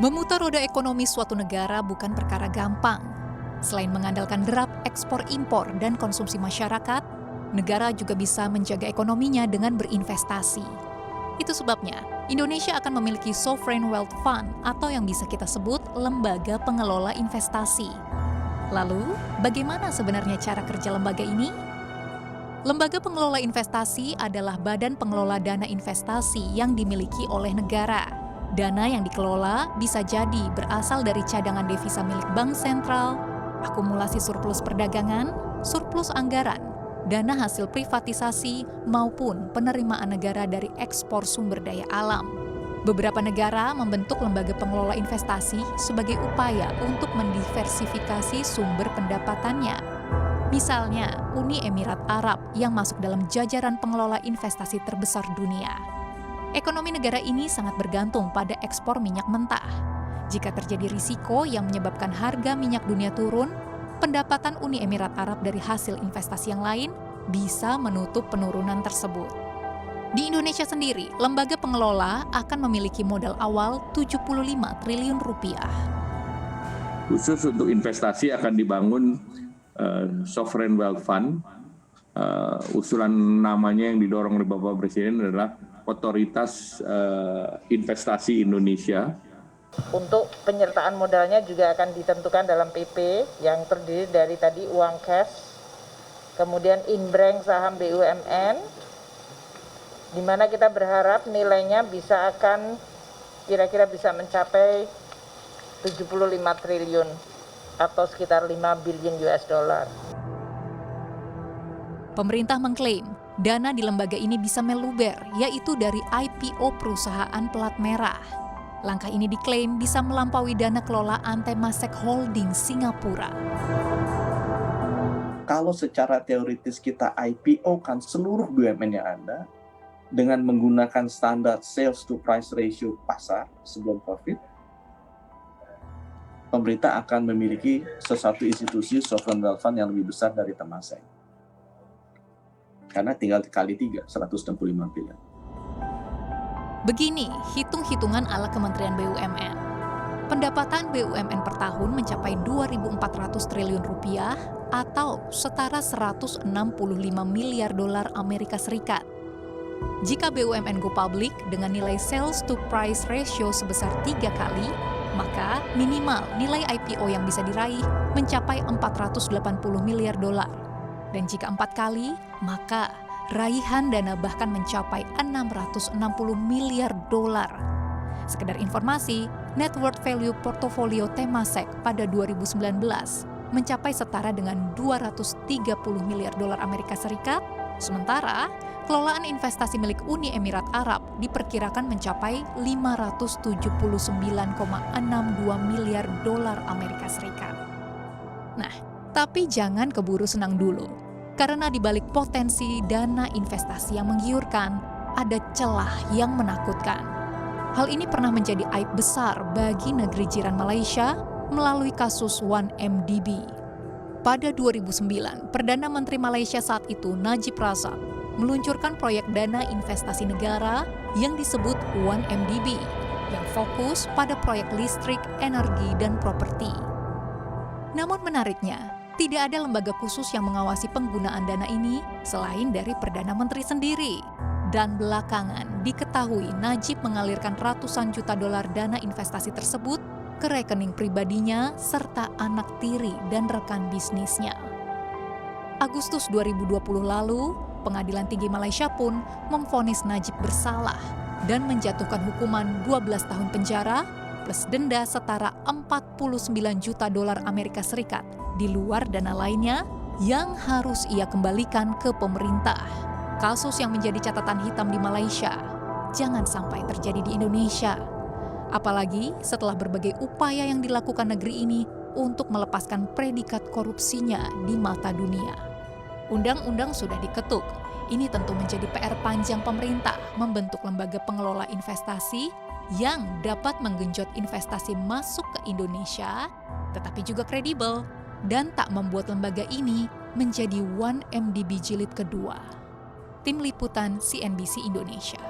Memutar roda ekonomi suatu negara bukan perkara gampang. Selain mengandalkan derap ekspor impor dan konsumsi masyarakat, negara juga bisa menjaga ekonominya dengan berinvestasi. Itu sebabnya Indonesia akan memiliki Sovereign Wealth Fund atau yang bisa kita sebut lembaga pengelola investasi. Lalu, bagaimana sebenarnya cara kerja lembaga ini? Lembaga pengelola investasi adalah badan pengelola dana investasi yang dimiliki oleh negara. Dana yang dikelola bisa jadi berasal dari cadangan devisa milik bank sentral, akumulasi surplus perdagangan, surplus anggaran, dana hasil privatisasi, maupun penerimaan negara dari ekspor sumber daya alam. Beberapa negara membentuk lembaga pengelola investasi sebagai upaya untuk mendiversifikasi sumber pendapatannya. Misalnya, Uni Emirat Arab yang masuk dalam jajaran pengelola investasi terbesar dunia. Ekonomi negara ini sangat bergantung pada ekspor minyak mentah. Jika terjadi risiko yang menyebabkan harga minyak dunia turun, pendapatan Uni Emirat Arab dari hasil investasi yang lain bisa menutup penurunan tersebut. Di Indonesia sendiri, lembaga pengelola akan memiliki modal awal 75 triliun rupiah. Khusus untuk investasi akan dibangun Sovereign Wealth Fund. Usulan namanya yang didorong oleh Bapak Presiden adalah Otoritas Investasi Indonesia. Untuk penyertaan modalnya juga akan ditentukan dalam PP yang terdiri dari tadi uang cash, kemudian in-bank saham BUMN, di mana kita berharap nilainya kira-kira bisa mencapai 75 triliun atau sekitar 5 billion US dollar. Pemerintah mengklaim dana di lembaga ini bisa meluber, yaitu dari IPO perusahaan pelat merah. Langkah ini diklaim bisa melampaui dana kelolaan Temasek Holding Singapura. Kalau secara teoritis kita IPO kan seluruh BUMN yang ada dengan menggunakan standar sales to price ratio pasar sebelum COVID, pemerintah akan memiliki sesuatu institusi sovereign wealth fund yang lebih besar dari Temasek. Karena tinggal dikali 3, 165 bilion. Begini hitung-hitungan ala Kementerian BUMN. Pendapatan BUMN per tahun mencapai 2.400 triliun rupiah atau setara 165 miliar dolar Amerika Serikat. Jika BUMN go public dengan nilai sales to price ratio sebesar 3 kali, maka minimal nilai IPO yang bisa diraih mencapai 480 miliar dolar. Dan jika 4 kali, maka raihan dana bahkan mencapai 660 miliar dolar. Sekedar informasi, net worth value portofolio Temasek pada 2019 mencapai setara dengan 230 miliar dolar Amerika Serikat, sementara kelolaan investasi milik Uni Emirat Arab diperkirakan mencapai 579,62 miliar dolar Amerika Serikat. Nah, tapi jangan keburu senang dulu. Karena di balik potensi dana investasi yang menggiurkan, ada celah yang menakutkan. Hal ini pernah menjadi aib besar bagi negeri jiran Malaysia melalui kasus 1MDB. Pada 2009, Perdana Menteri Malaysia saat itu Najib Razak meluncurkan proyek dana investasi negara yang disebut 1MDB, yang fokus pada proyek listrik, energi, dan properti. Namun menariknya, tidak ada lembaga khusus yang mengawasi penggunaan dana ini selain dari Perdana Menteri sendiri. Dan belakangan diketahui Najib mengalirkan ratusan juta dolar dana investasi tersebut ke rekening pribadinya serta anak tiri dan rekan bisnisnya. Agustus 2020 lalu, Pengadilan Tinggi Malaysia pun memvonis Najib bersalah dan menjatuhkan hukuman 12 tahun penjara plus denda setara 49 juta dolar Amerika Serikat di luar dana lainnya yang harus ia kembalikan ke pemerintah. Kasus yang menjadi catatan hitam di Malaysia jangan sampai terjadi di Indonesia. Apalagi setelah berbagai upaya yang dilakukan negeri ini untuk melepaskan predikat korupsinya di mata dunia. Undang-undang sudah diketuk. Ini tentu menjadi PR panjang pemerintah membentuk lembaga pengelola investasi yang dapat menggenjot investasi masuk ke Indonesia, tetapi juga kredibel dan tak membuat lembaga ini menjadi 1MDB jilid kedua. Tim Liputan CNBC Indonesia.